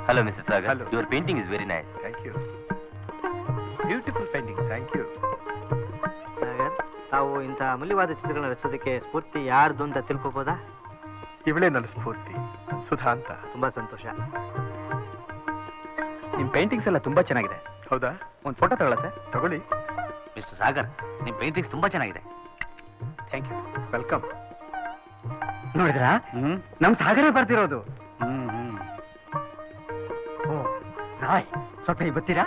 Hello, Mr. Sagar. Hello. Your painting is very nice. Thank you. Beautiful painting. Thank you. Sagar, ತಾವು ಇಂಥ ಅಮೂಲ್ಯವಾದ ಚಿತ್ರಗಳನ್ನ ರಚಿಸೋದಕ್ಕೆ ಸ್ಫೂರ್ತಿ ಯಾರ್ದು ಅಂತ ತಿಳ್ಕೊಬೋದಾ? ಇವಳೇ ನನ್ನ ಸ್ಫೂರ್ತಿ, ಸುಧಾ ಅಂತ. ತುಂಬಾ ಸಂತೋಷ. ನಿಮ್ ಪೇಂಟಿಂಗ್ಸ್ ಎಲ್ಲ ತುಂಬಾ ಚೆನ್ನಾಗಿದೆ. ಹೌದಾ? ಒಂದು ಫೋಟೋ ತಗೊಳ್ಳ ಸರ್? ತಗೊಳ್ಳಿ. ಮಿಸ್ಟರ್ ಸಾಗರ್, ನಿಮ್ ಪೇಂಟಿಂಗ್ಸ್ ತುಂಬಾ ಚೆನ್ನಾಗಿದೆ. Thank you. ವೆಲ್ಕಮ್. ನೋಡಿದ್ರಾ, ನಮ್ ಸಾಗರೇ ಬರ್ತಿರೋದು. ಓ ರಾಯ್, ಸ್ವಲ್ಪ ಈಗ ಬರ್ತೀರಾ?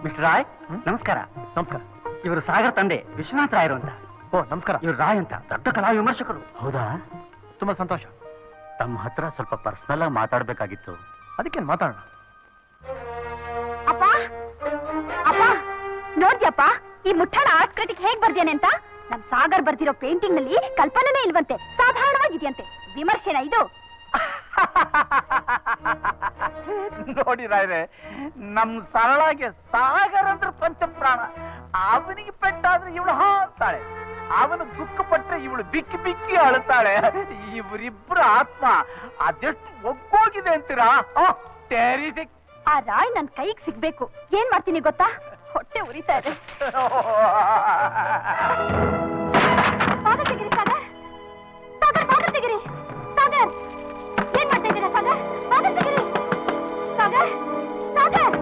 ಮಿಸ್ಟರ್ ರಾಯ್, ನಮಸ್ಕಾರ. ನಮಸ್ಕಾರ. ಇವರು ಸಾಗರ್ ತಂದೆ ವಿಶ್ವನಾಥ್ ರಾಯರು ಅಂತ. ಓ ನಮಸ್ಕಾರ. ಇವರು ರಾಯ್ ಅಂತ ದೊಡ್ಡ ಕಲಾ ವಿಮರ್ಶಕರು. ಹೌದಾ? ತುಂಬಾ ಸಂತೋಷ. ತಮ್ಮ ಹತ್ರ ಸ್ವಲ್ಪ ಪರ್ಸನಲ್ ಆಗಿ ಮಾತಾಡ್ಬೇಕಾಗಿತ್ತು. ಅದಕ್ಕೇನು ಮಾತಾಡೋಣ. ಅಪ್ಪ ಅಪ್ಪ, ನೋಡ್ದ್ಯಪ್ಪ ಈ ಮುಠಾಣ ಆರ್ಟ್ ಕ್ರಿಟಿಕ್ ಹೇಗ್ ಬರ್ದೇನೆ ಅಂತ? ನಮ್ ಸಾಗರ್ ಬರ್ದಿರೋ ಪೇಂಟಿಂಗ್ ನಲ್ಲಿ ಕಲ್ಪನೆನೇ ಇಲ್ವಂತೆ, ಸಾಧಾರಣವಾಗಿದೆಯಂತೆ. ವಿಮರ್ಶೆನ ಇದು? ನೋಡಿ ರಾಯ್ರೆ, ನಮ್ ಸರಳಾಗೆ ಸಾಗರ್ ಅಂದ್ರೆ ಪಂಚಪ್ರಾಣ. ಅವನಿಗೆ ಪೆಟ್ಟಾದ್ರೆ ಇವಳು ಹಾಕ್ತಾಳೆ, ಅವನು ದುಃಖ ಪಟ್ರೆ ಇವಳು ಬಿಕ್ಕಿ ಬಿಕ್ಕಿ ಅಳುತ್ತಾಳೆ. ಇವರಿಬ್ಬರ ಆತ್ಮ ಅದೆಷ್ಟು ಒಗ್ಗೋಗಿದೆ ಅಂತೀರಾ? ಟೆರಿಫಿಕ್. ಆ ರಾಯ್ ನನ್ ಕೈಗೆ ಸಿಗ್ಬೇಕು. ಏನ್ ಮಾಡ್ತೀನಿ ಗೊತ್ತಾ? ಹೊಟ್ಟೆ ಉರಿತಾ ಇದೆ. ಬಾಗಲ್ ತೆಗಿರಿ ಸಾಗರ್, ಸಾಗರ್ ಬಾಗಲ್ ತೆಗಿರಿ. ಸಾಗರ್, ಏನ್ ಮಾಡ್ತಾ ಇದ್ದೀರಾ ಸಾಗರ್? ಬಾಗಲ್ ತೆಗಿರಿ ಸಾಗರ್, ಸಾಗರ್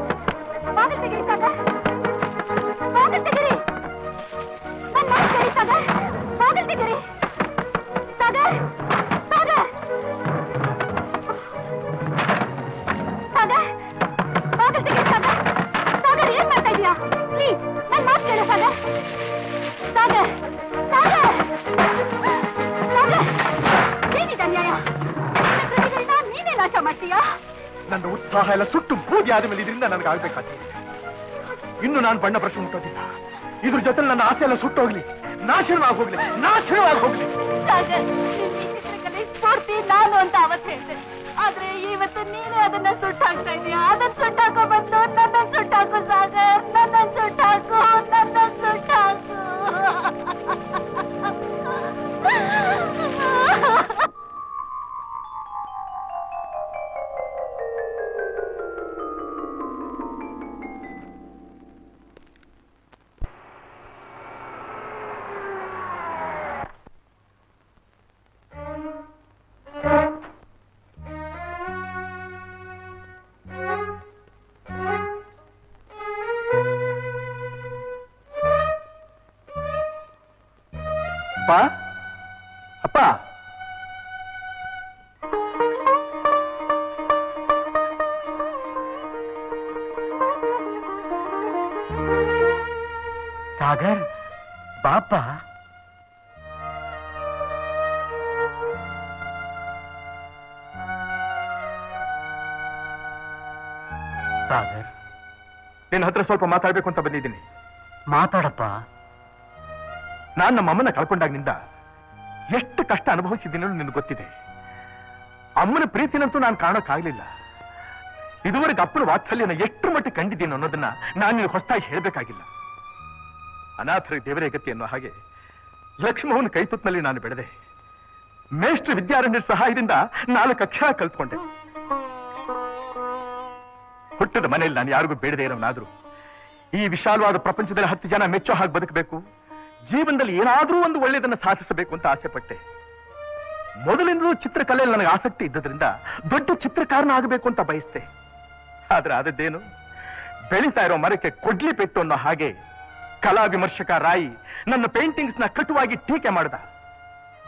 ಬಾಗಲ್ ತೆಗಿರಿ ಸಾಗರ್, ಬಾಗಲ್ ತೆಗಿರಿ. ನನ್ ಮಾತು ಕೇಳಿ ಸಾಗರ್, ಬಾಗಲ್ ತೆಗಿರಿ ಸಾಗರ್, ಸಾಗರ್, ಸಾಗರ್ ಬಾಗಲ್ ತೆಗಿರಿ ಸಾಗರ್. ಸಾಗರ್ ಏನ್ ಮಾಡ್ತಾ ಇದೀಯಾ? ಪ್ಲೀಸ್ ನನ್ ಮಾತು ಕೇಳು ಸಾಗರ್. ಸಾಗರ್, ಸಾಗರ್, ಸಾಗರ್, ಏನಿದೆ ಅನ್ಯಾಯ? ನನ್ನ ಕೃತಿಗಳನ್ನ ನೀನೇ ನಾಶ ಮಾಡ್ತೀಯಾ? ನನ್ನ ಉತ್ಸಾಹ ಎಲ್ಲ ಸುಟ್ಟು ಬೂದಿ ಆದ ಮೇಲೆ ಇದರಿಂದ ನನಗೆ ಆಗ್ಬೇಕಾಗ್ತದೆ. ಇನ್ನು ನಾನು ಬಣ್ಣ ಬ್ರಷ್ ಮುಟ್ಟೋದಿಲ್ಲ. ಇದ್ರ ಜೊತೆ ನನ್ನ ಆಸೆ ಎಲ್ಲ ಸುಟ್ಟೋಗ್ಲಿ, ನಾಶನವಾಗಿ ಹೋಗ್ಲಿ, ನಾಶನವಾಗಿ ಹೋಗ್ಲಿ. ಸಾಗರ್, ಈ ಚಿತ್ರಕಲೆ ಸ್ಫೂರ್ತಿ ನಾನು ಅಂತ ಅವತ್ತು ಹೇಳ್ದೆ. ಆದ್ರೆ ಇವತ್ತು ನೀನೇ ಅದನ್ನ ಸುಟ್ಟಾಕ್ತಾ ಇದೀಯಾ. ಅದನ್ನ ಸುಟ್ಟಾಕೋ ಬಂದು ನನ್ನ ಸುಟ್ಟಾಕು ಸಾಗರ್, ನನ್ನ ಸುಟ್ಟಾಕು, ನನ್ನ ಸುಟ್ಟಾಕು. ಅಪ್ಪ, ಅಪ್ಪ, ಸಾಗರ್ ಬಾಪ. ಸಾಗರ್, ನಿನ್ನ ಹತ್ರ ಸ್ವಲ್ಪ ಮಾತಾಡ್ಬೇಕು ಅಂತ ಬಂದಿದ್ದೀನಿ. ಮಾತಾಡಪ್ಪ. ನಾನು ನಮ್ಮ ಅಮ್ಮನ ಕಳ್ಕೊಂಡಾಗಿನಿಂದ ಎಷ್ಟು ಕಷ್ಟ ಅನುಭವಿಸಿದ್ದೀನಿ ನಿನಗೆ ಗೊತ್ತಿದೆ. ಅಮ್ಮನ ಪ್ರೀತಿನಂತೂ ನಾನು ಕಾಣೋಕ್ಕಾಗ್ಲಿಲ್ಲ. ಇದುವರೆಗೆ ಅಪ್ಪನ ವಾತ್ಸಲ್ಯನ ಎಷ್ಟು ಮಟ್ಟಿಗೆ ಕಂಡಿದ್ದೀನಿ ಅನ್ನೋದನ್ನ ನಾನು ನಿನಗೆ ಹೊಸದಾಗಿ ಹೇಳ್ಬೇಕಾಗಿಲ್ಲ. ಅನಾಥರ ದೇವರೇ ಗತಿ ಅನ್ನೋ ಹಾಗೆ ಲಕ್ಷ್ಮವನ ಕೈತುತ್ತಿನಲ್ಲಿ ನಾನು ಬೆಳೆದೆ. ಮೇಷ್ಟ್ರ ವಿದ್ಯಾರಣ್ಯರ ಸಹಾಯದಿಂದ 4 ಅಕ್ಷರ ಕಲ್ತ್ಕೊಂಡೆ. ಹುಟ್ಟದ ಮನೆಯಲ್ಲಿ ನಾನು ಯಾರಿಗೂ ಬೇಡದೇ ಇರೋನಾದ್ರೂ ಈ ವಿಶಾಲವಾದ ಪ್ರಪಂಚದಲ್ಲಿ 10 ಜನ ಮೆಚ್ಚೋ ಹಾಗೆ ಬದುಕಬೇಕು, ಜೀವನದಲ್ಲಿ ಏನಾದ್ರೂ ಒಂದು ಒಳ್ಳೆಯದನ್ನು ಸಾಧಿಸಬೇಕು ಅಂತ ಆಸೆ ಪಟ್ಟೆ. ಮೊದಲಿಂದಲೂ ಚಿತ್ರಕಲೆಯಲ್ಲಿ ನನಗೆ ಆಸಕ್ತಿ ಇದ್ದದ್ರಿಂದ ದೊಡ್ಡ ಚಿತ್ರಕಾರನ ಆಗಬೇಕು ಅಂತ ಬಯಸ್ತೆ. ಆದ್ರೆ ಆದದ್ದೇನು, ಬೆಳೀತಾ ಇರೋ ಮರಕ್ಕೆ ಕೊಡ್ಲಿ ಪೆಟ್ಟು ಅನ್ನೋ ಹಾಗೆ ಕಲಾ ವಿಮರ್ಶಕ ರಾಯಿ ನನ್ನ ಪೇಂಟಿಂಗ್ಸ್ ನ ಕಟುವಾಗಿ ಟೀಕೆ ಮಾಡ್ದ.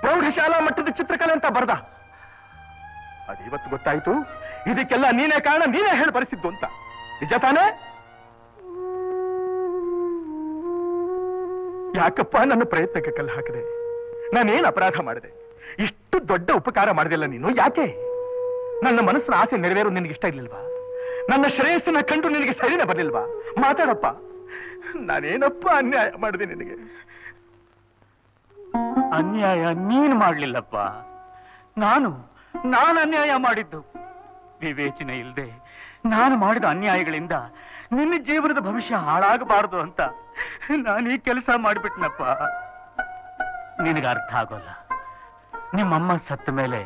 ಪ್ರೌಢಶಾಲಾ ಮಟ್ಟದ ಚಿತ್ರಕಲೆ ಅಂತ ಬರ್ದ. ಅದು ಇವತ್ತು ಗೊತ್ತಾಯ್ತು, ಇದಕ್ಕೆಲ್ಲ ನೀನೇ ಕಾರಣ, ನೀನೇ ಹೇಳಿ ಬರೆಸಿದ್ದು ಅಂತ. ನಿಜ ತಾನೇ? ಯಾಕಪ್ಪ ನನ್ನ ಪ್ರಯತ್ನಕ್ಕೆ ಕಲ್ಲು ಹಾಕಿದೆ? ನಾನೇನು ಅಪರಾಧ ಮಾಡಿದೆ? ಇಷ್ಟು ದೊಡ್ಡ ಉಪಕಾರ ಮಾಡಿದಿಲ್ಲ ನೀನು. ಯಾಕೆ? ನನ್ನ ಮನಸ್ಸಿನ ಆಸೆ ನೆರವೇರು ನಿನಗೆ ಇಷ್ಟ ಇರ್ಲಿಲ್ವಾ? ನನ್ನ ಶ್ರೇಯಸ್ಸನ್ನ ಕಂಡು ನಿನಗೆ ಸರಿನೇ ಬರ್ಲಿಲ್ವಾ? ಮಾತಾಡಪ್ಪ. ನಾನೇನಪ್ಪ ಅನ್ಯಾಯ ಮಾಡಿದೆ ನಿನಗೆ? ಅನ್ಯಾಯ ನೀನು ಮಾಡ್ಲಿಲ್ಲಪ್ಪ, ನಾನು ಅನ್ಯಾಯ ಮಾಡಿದ್ದು. ವಿವೇಚನೆ ಇಲ್ಲದೆ ನಾನು ಮಾಡಿದ ಅನ್ಯಾಯಗಳಿಂದ ನಿನ್ನ ಜೀವನದ ಭವಿಷ್ಯ ಹಾಳಾಗಬಾರದು ಅಂತ ನಾನು ಈ ಕೆಲಸ ಮಾಡಿಬಿಟ್ನಪ್ಪ. ನಿನಗೆ ಅರ್ಥ ಆಗೋಲ್ಲ. ನಿಮ್ಮಮ್ಮ ಸತ್ತ ಮೇಲೆ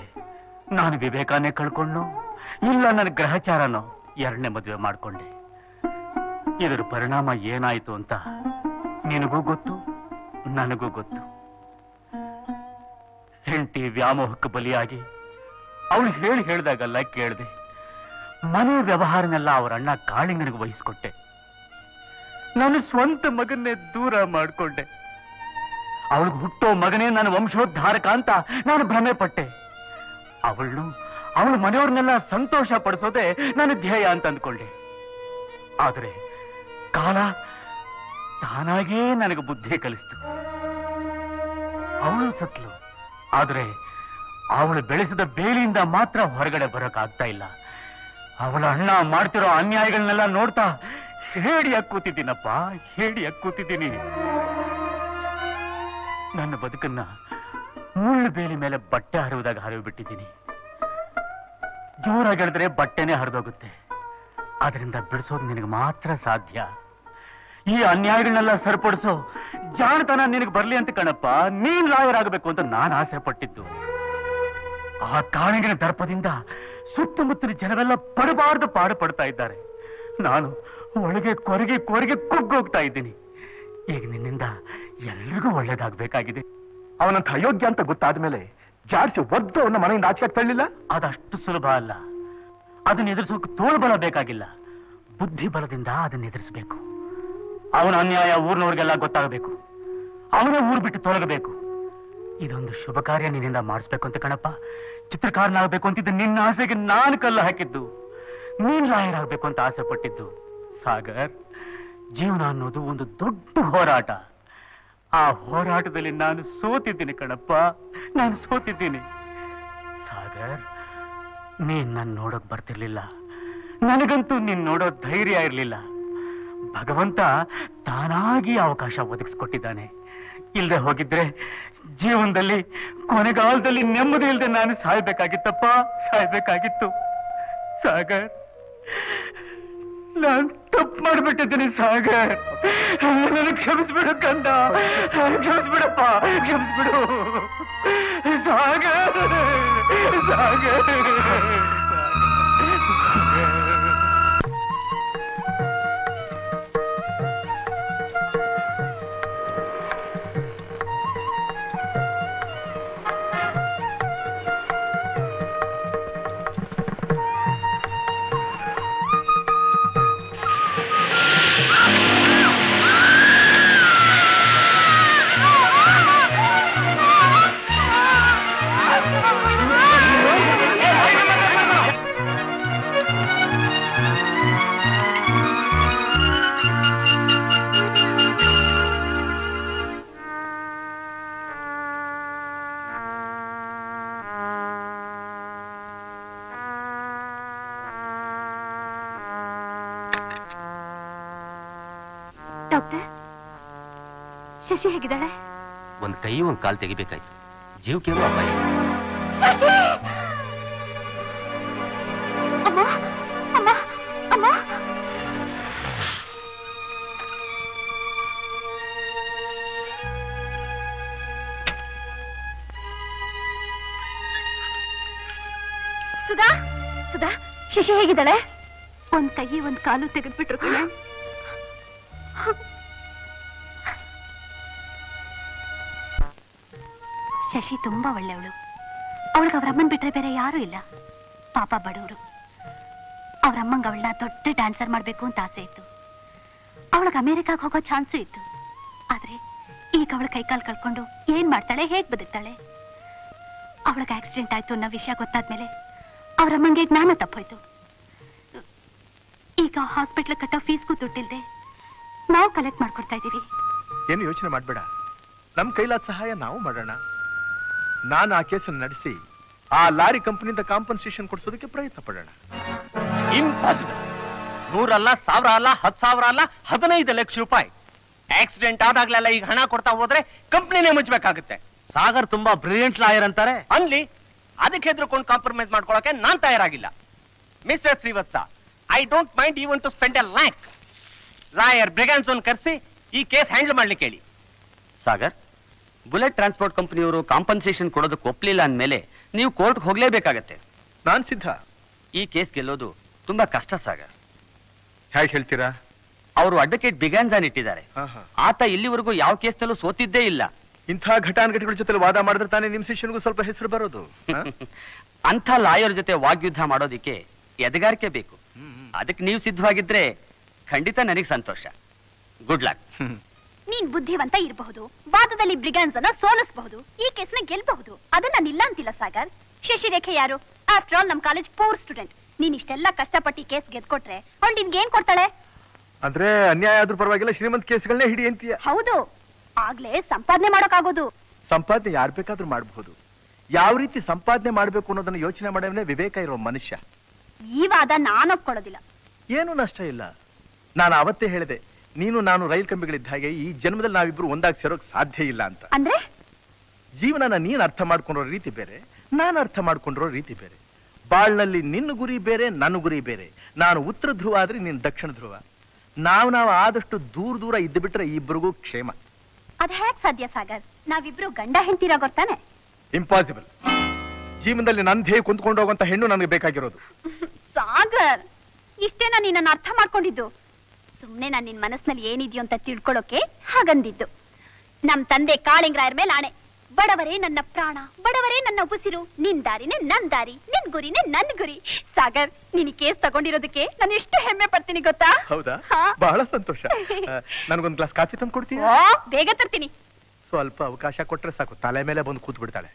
ನಾನು ವಿವೇಕನೇ ಕಳ್ಕೊಂಡು ಇಲ್ಲ ನನ್ನ ಗ್ರಹಚಾರನೋ ಎರಡನೇ ಮದುವೆ ಮಾಡ್ಕೊಂಡೆ. ಇದರ ಪರಿಣಾಮ ಏನಾಯ್ತು ಅಂತ ನಿನಗೂ ಗೊತ್ತು, ನನಗೂ ಗೊತ್ತು. ಹೆಂಡತಿ ವ್ಯಾಮೋಹಕ್ಕೆ ಬಲಿಯಾಗಿ ಅವಳು ಹೇಳ್ದಾಗೆಲ್ಲ ಕೇಳಿದೆ. ಮನೆ ವ್ಯವಹಾರನೆಲ್ಲ ಅವರ ಅಣ್ಣ ಕಾಳಿಂಗನಿಗೆ ವಹಿಸ್ಕೊಟ್ಟೆ. ನನ್ನ ಸ್ವಂತ ಮಗನ್ನೇ ದೂರ ಮಾಡಿಕೊಂಡೆ. ಅವಳಿಗೆ ಹುಟ್ಟೋ ಮಗನೇ ನನ್ನ ವಂಶೋದ್ಧಾರಕ ಅಂತ ನಾನು ಭ್ರಮೆ ಪಟ್ಟೆ. ಅವಳು ಮನೆಯವ್ರನ್ನೆಲ್ಲ ಸಂತೋಷ ಪಡಿಸೋದೇ ನನ್ನ ಧ್ಯೇಯ ಅಂತ ಅಂದ್ಕೊಂಡೆ. ಆದರೆ ಕಾಲ ತಾನಾಗೇ ನನಗೆ ಬುದ್ಧಿ ಕಲಿಸ್ತು. ಅವಳು ಸತ್ಲು. ಆದರೆ ಅವಳು ಬೆಳೆಸಿದ ಬೇಲಿಯಿಂದ ಮಾತ್ರ ಹೊರಗಡೆ ಬರೋಕ್ಕಾಗ್ತಾ ಇಲ್ಲ. ಅವಳ ಅಣ್ಣ ಮಾಡ್ತಿರೋ ಅನ್ಯಾಯಗಳನ್ನೆಲ್ಲ ನೋಡ್ತಾ ಹೇಡಿಯಾಗಿ ಕೂತಿದ್ದೀನಪ್ಪ, ಹೇಡಿಯಾಗಿ ಕೂತಿದ್ದೀನಿ. ನನ್ನ ಬದುಕನ್ನ ಮುಳ್ಳು ಬೇಲಿ ಮೇಲೆ ಬಟ್ಟೆ ಹರಿಯುವಾಗ ಹರಿವು ಬಿಟ್ಟಿದ್ದೀನಿ. ಜೋರಾಗಿ ಹೇಳಿದ್ರೆ ಬಟ್ಟೆನೇ ಹರಿದೋಗುತ್ತೆ. ಅದರಿಂದ ಬಿಡಿಸೋದು ನಿನಗೆ ಮಾತ್ರ ಸಾಧ್ಯ. ಈ ಅನ್ಯಾಯಗಳನ್ನೆಲ್ಲ ಸರಿಪಡಿಸೋ ಜಾಣತನ ನಿನಗೆ ಬರ್ಲಿ ಅಂತ ಕಣಪ್ಪ ನೀನ್ ಲಾಯರ್ ಆಗಬೇಕು ಅಂತ ನಾನು ಆಸೆ ಪಟ್ಟಿದ್ದು. ಆ ಕಾಣಿಗಿನ ದರ್ಪದಿಂದ ಸುತ್ತಮುತ್ತಲ ಜನವೆಲ್ಲ ಪಡಬಾರ್ದು ಪಾಡು ಪಡ್ತಾ ಇದ್ದಾರೆ. ನಾನು ಒಳಗೆ ಕೊರಗಿ ಕುಗ್ಗೋಗ್ತಾ ಇದ್ದೀನಿ. ಈಗ ನಿನ್ನಿಂದ ಎಲ್ರಿಗೂ ಒಳ್ಳೇದಾಗ್ಬೇಕಾಗಿದೆ. ಅವನಂತ ಅಯೋಗ್ಯ ಅಂತ ಗೊತ್ತಾದ ಮೇಲೆ ಜಾಡ್ಸಿ ಒದ್ದು ಅವನ ಮನೆಯಿಂದ ಆಚೆ ತಳ್ಳಿಲ್ಲ. ಅದಷ್ಟು ಸುಲಭ ಅಲ್ಲ. ಅದನ್ನ ಎದುರಿಸೋಕೆ ತೋಳ್ಬಲ ಬೇಕಾಗಿಲ್ಲ, ಬುದ್ಧಿ ಬಲದಿಂದ ಅದನ್ನ ಎದುರಿಸಬೇಕು. ಅವನ ಅನ್ಯಾಯ ಊರಿನವ್ರಿಗೆಲ್ಲ ಗೊತ್ತಾಗಬೇಕು. ಅವನೇ ಊರು ಬಿಟ್ಟು ತೊಲಗಬೇಕು. ಇದೊಂದು ಶುಭ ಕಾರ್ಯ ನಿನ್ನಿಂದ ಮಾಡಿಸ್ಬೇಕು ಅಂತ ಕಣಪ್ಪ ಚಿತ್ರಕಾರನಾಗಬೇಕು ಅಂತಿದ್ದು ನಿನ್ನ ಆಸೆಗೆ ನಾನು ಕಲ್ಲು ಹಾಕಿದ್ದು. ನೀನ್ ಲಾಯರ್ ಆಗ್ಬೇಕು ಅಂತ ಆಸೆ ಪಟ್ಟಿದ್ದು. ಸಾಗರ್, ಜೀವನ ಅನ್ನೋದು ಒಂದು ದೊಡ್ಡ ಹೋರಾಟ. ಆ ಹೋರಾಟದಲ್ಲಿ ನಾನು ಸೋತಿದ್ದೀನಿ ಕಣಪ್ಪ, ನಾನು ಸೋತಿದ್ದೀನಿ. ಸಾಗರ್, ನೀನ್ ನನ್ನ ನೋಡೋಕ್ ಬರ್ತಿರ್ಲಿಲ್ಲ. ನನಗಂತೂ ನೀನ್ ನೋಡೋ ಧೈರ್ಯ ಇರ್ಲಿಲ್ಲ. ಭಗವಂತ ತಾನಾಗಿ ಅವಕಾಶ ಒದಗಿಸ್ಕೊಟ್ಟಿದ್ದಾನೆ. ಇಲ್ದೆ ಹೋಗಿದ್ರೆ ಜೀವನದಲ್ಲಿ ಕೊನೆಗಾಲದಲ್ಲಿ ನೆಮ್ಮದಿ ಇಲ್ಲದೆ ನಾನು ಸಾಯ್ಬೇಕಾಗಿತ್ತಪ್ಪ, ಸಾಯ್ಬೇಕಾಗಿತ್ತು. ಸಾಗರ್, ನಾನು ತಪ್ಪು ಮಾಡ್ಬಿಟ್ಟಿದ್ದೀನಿ. ಸಾಗರ್, ನನಗೆ ಕ್ಷಮಿಸ್ಬಿಡು ಕಂದ, ಕ್ಷಮಿಸ್ಬಿಡಪ್ಪ, ಕ್ಷಮಿಸ್ಬಿಡು. ಸಾಗರ್, ಸಾಗರ್. ಡಾಕ್ಟರ್, ಶಶಿ ಹೇಗಿದ್ದಾಳೆ? ಒಂದ್ ಕೈ ಒಂದ್ ಕಾಲ್ ತೆಗಿಬೇಕಾಯ್ತು. ಜೀವಕ್ಕೇನು ಅಪಾಯ. ಶಶಿ! ಅಮ್ಮ, ಅಮ್ಮ, ಅಮ್ಮ. ಸುಧಾ, ಸುಧಾ, ಶಶಿ ಹೇಗಿದ್ದಾಳೆ? ಒಂದ್ ಕೈ ಒಂದ್ ಕಾಲು ತೆಗೆದ್ಬಿಟ್ರು ಕಣ. ಶಶಿ ತುಂಬಾ ಒಳ್ಳೆಯವಳು. ಅವಳಿಗೆ ಅವರಮ್ಮನ್ ಬಿಟ್ರೆ ಬೇರೆ ಯಾರು ಇಲ್ಲ. ಪಾಪ ಬಡವರು. ಅವರಮ್ಮಂಗ ಅವಳನ್ನ ದೊಡ್ಡ ಡ್ಯಾನ್ಸರ್ ಮಾಡ್ಬೇಕು ಅಂತ ಆಸೆ ಇತ್ತು. ಅವಳಿಗೆ ಅಮೆರಿಕಾಗ್ ಹೋಗೋ ಚಾನ್ಸು ಇತ್ತು. ಆದ್ರೆ ಈಗ ಅವಳ ಕೈಕಾಲು ಕಳ್ಕೊಂಡು ಏನ್ ಮಾಡ್ತಾಳೆ, ಹೇಗ್ ಬದುಕ್ತಾಳೆ? ಅವಳಿಗೆ ಆಕ್ಸಿಡೆಂಟ್ ಆಯ್ತು ಅನ್ನೋ ವಿಷಯ ಗೊತ್ತಾದ್ಮೇಲೆ ಅವರಮ್ಮಂಗೆ ಜ್ಞಾನ ತಪ್ಪೋಯ್ತು. ಈಗ ಹಾಸ್ಪಿಟ್ಲ್ ಕಟ್ಟೋ ಫೀಸ್ಗೂ ದುಡ್ಡಿಲ್ದೆ ನಾವು ಕಲೆಕ್ಟ್ ಮಾಡ್ಕೊಡ್ತಾ ಇದೀವಿ. ಏನು ಯೋಚನೆ ಮಾಡ್ಬೇಡ, ನಮ್ ಕೈಲಾದ ಸಹಾಯ ನಾವು ಮಾಡೋಣ. ನಾನು ಆ ಕೇಸನ್ನು ನಡೆಸಿ ಆ ಲಾರಿ ಕಂಪನಿಯಿಂದ ಕಾಂಪನ್ಸೇಷನ್ ಕೊಡಿಸೋದಕ್ಕೆ ಪ್ರಯತ್ನ ಪಡೋಣ. ಇಂಪಾಸಿಬಲ್. 100 ಅಲ್ಲ, 1000 ಅಲ್ಲ, 10,000 ಅಲ್ಲ, 15 ಲಕ್ಷ ರೂಪಾಯಿ. ಆಕ್ಸಿಡೆಂಟ್ ಆದಾಗ್ಲೆಲ್ಲ ಈಗ ಹಣ ಕೊಡ್ತಾ ಹೋದ್ರೆ ಕಂಪ್ನಿನೇ ಮುಚ್ಚಬೇಕಾಗುತ್ತೆ. ಸಾಗರ್ ತುಂಬಾ ಬ್ರಿಲಿಯಂಟ್ ಲಾಯರ್ ಅಂತಾರೆ. ಅನ್ಲಿ, ಅದಕ್ಕೆ ಹೆದರ್ಕೊಂಡು ಕಾಂಪ್ರಮೈಸ್ ಮಾಡ್ಕೊಳಕ್ಕೆ ನಾನ್ ತಯಾರಾಗಿಲ್ಲ. Mister Srivatsa, I don't mind even to spend a lawyer ಬ್ರಿಗಾನ್ಸೋನ್ ಕರೆಸಿ ಈ ಕೇಸ್ ಹ್ಯಾಂಡಲ್ ಮಾಡ್ಲಿಕ್ಕೆ ಹೇಳಿ. ಸಾಗರ್, ಬುಲೆಟ್ ಟ್ರಾನ್ಸ್ಪೋರ್ಟ್ ಕಂಪನಿಯವರು ಕಾಂಪನ್ಸೇಷನ್ ಕೊಡೋದಕ್ಕೆ ಒಪ್ಲಿಲ್ಲ ಅಂದ್ಮೇಲೆ ನೀವು ಕೋರ್ಟ್ಗೆ ಹೋಗ್ಲೇಬೇಕಾಗತ್ತೆ. ನಾನ್ ಸಿದ್ಧ. ಈ ಕೇಸ್ ಗೆಲ್ಲೋದು ತುಂಬಾ ಕಷ್ಟ ಸಾಗರ್. ಹೇಗೆ ಹೇಳ್ತೀರಾ? ಅವರು ಅಡ್ವೊಕೇಟ್ ಬಿಗಾನ್ಜಾನ್ ಇಟ್ಟಿದ್ದಾರೆ. ಆತ ಇಲ್ಲಿವರೆಗೂ ಯಾವ ಕೇಸ್ನಲ್ಲೂ ಸೋತಿದ್ದೇ ಇಲ್ಲ. ಇಂಥ ಘಟಾನುಘಟಿಗಳ ಜೊತೆ ವಾದ ಮಾಡಿದ್ರೆ ತಾನೇ ನಿಮ್ ಶಿಷ್ಯನಿಗೂ ಸ್ವಲ್ಪ ಹೆಸರು ಬರೋದು. ಅಂಥ ಲಾಯರ್ ಜೊತೆ ವಾಗ್ಯುದ್ಧ ಮಾಡೋದಿಕ್ಕೆ ಎದೆಗಾರಿಕೆ ಬೇಕು. ಅದಕ್ಕೆ ನೀವು ಸಿದ್ಧವಾಗಿದ್ರೆ ಖಂಡಿತ ನನಗೆ ಸಂತೋಷ. Good luck. ನೀನ್ ಬುದ್ಧಿವಂತ ಇರಬಹುದು, ವಾದದಲ್ಲಿ ಬ್ರಿಗಾನ್ಸನ್ನ ಸೋಲಿಸಬಹುದು, ಈ ಕೇಸ್ನ ಗೆಲ್ಬಹುದು. ಅದನ್ನ ನಿಲ್ಲ ಅಂತಿಲ್ಲ ಸಾಗರ್. ಶಶಿರೇಖೆ ಯಾರು? ಆಫ್ಟರ್ ಆಲ್ ನಮ್ ಕಾಲೇಜ್ ಪೂರ್ ಸ್ಟೂಡೆಂಟ್. ನೀನ್ ಇಷ್ಟೆಲ್ಲ ಕಷ್ಟಪಟ್ಟು ಕೇಸ್ ಗೆದ್ಕೊಟ್ರೆ ಅವಳು ನಿನ್ಗೆ ಏನ್ ಕೊಡ್ತಾಳೆ? ಅಂದ್ರೆ ಅನ್ಯಾಯ ಆದ್ರೂ ಪರವಾಗಿಲ್ಲ, ಶ್ರೀಮಂತ ಕೇಸ್ಗಳನ್ನೇ ಹಿಡಿ ಅಂತೀಯ. ಹೌದು, ಆಗ್ಲೇ ಸಂಪಾದನೆ ಮಾಡೋಕ್ಕಾಗೋದು. ಸಂಪಾದನೆ ಯಾರು ಬೇಕಾದ್ರೂ ಮಾಡಬಹುದು. ಯಾವ ರೀತಿ ಸಂಪಾದನೆ ಮಾಡ್ಬೇಕು ಅನ್ನೋದನ್ನ ಯೋಚನೆ ಮಾಡೋವನೇ ವಿವೇಕ ಇರೋ ಮನುಷ್ಯ. ಈ ವಾದ ನಾನು ಒಪ್ಕೊಳ್ಳೋದಿಲ್ಲ. ಏನು ನಷ್ಟ ಇಲ್ಲ. ನಾನು ಅವತ್ತೇ ಹೇಳಿದೆ, ನೀನು ನಾನು ರೈಲ್ ಕಂಬಿಗಳಿದ್ದ ಹಾಗೆ ಈ ಜನ್ಮದಲ್ಲಿ ನಾವಿಬ್ರು ಒಂದಾಗಿ ಸೇರೋಕ್ ಸಾಧ್ಯ ಇಲ್ಲ ಅಂತ. ಅಂದ್ರೆ ಜೀವನನ ನೀನ್ ಅರ್ಥ ಮಾಡ್ಕೊಂಡಿರೋ ರೀತಿ ಬೇರೆ, ನಾನು ಅರ್ಥ ಮಾಡ್ಕೊಂಡಿರೋ ರೀತಿ ಬೇರೆ. ಬಾಳ್ನಲ್ಲಿ ನಿನ್ನ ಗುರಿ ಬೇರೆ, ನನ್ನ ಗುರಿ ಬೇರೆ. ನಾನು ಉತ್ತರ ಧ್ರುವ ಆದ್ರೆ ನೀನ್ ದಕ್ಷಿಣ ಧ್ರುವ. ನಾವು ಆದಷ್ಟು ದೂರ ಇದ್ದು ಬಿಟ್ರೆ ಇಬ್ಬರಿಗೂ ಕ್ಷೇಮ. ಅದ್ ಹೇಗ್ ಸಾಧ್ಯ ಸಾಗರ್? ನಾವಿಬ್ರು ಗಂಡ ಹೆಂಡ್ತೀರ ಗೊತ್ತಾನೆ? ಇಂಪಾಸಿಬಲ್. ಜೀವನದಲ್ಲಿ ನಂದೇ ಕುಂತ್ಕೊಂಡು ಹೋಗುವಂತ ಹೆಣ್ಣು ನನಗೆ ಬೇಕಾಗಿರೋದು. ಸಾಗರ್, ಇಷ್ಟೇನಾ ನೀನನ್ನ ಅರ್ಥ ಮಾಡ್ಕೊಂಡಿದ್ದು? ಸುಮ್ನೆ ನಾನ್ ನಿನ್ ಮನಸ್ನಲ್ಲಿ ಏನಿದ್ಯೋ ಅಂತ ತಿಳ್ಕೊಳ್ಳೋಕೆ ಹಾಗಂದಿದ್ದು. ನಮ್ ತಂದೆ ಕಾಳಿಂಗರಾಯರ ಮೇಲೆ ಆಣೆ, ಬಡವರೇ ನನ್ನ ಪ್ರಾಣ, ಬಡವರೇ ನನ್ನ ಉಸಿರು, ನಿನ್ ದಾರಿನೇ ನನ್ ದಾರಿ, ನಿನ್ ಗುರಿನೇ ನನ್ ಗುರಿ. ಸಾಗರ್, ನೀನ್ ಕೇಸ್ ತಗೊಂಡಿರೋದಕ್ಕೆ ನಾನು ಎಷ್ಟು ಹೆಮ್ಮೆ ಪಡ್ತೀನಿ ಗೊತ್ತಾ? ಹೌದಾ? ಬಹಳ ಸಂತೋಷ. ನನಗೊಂದು ಗ್ಲಾಸ್ ಕಾಫಿ ತಂದು ಕೊಡ್ತೀಯ? ಬೇಗ ತರ್ತೀನಿ. ಸ್ವಲ್ಪ ಅವಕಾಶ ಕೊಟ್ರೆ ಸಾಕು, ತಲೆ ಮೇಲೆ ಬಂದು ಕೂತ್ ಬಿಡ್ತಾಳೆ.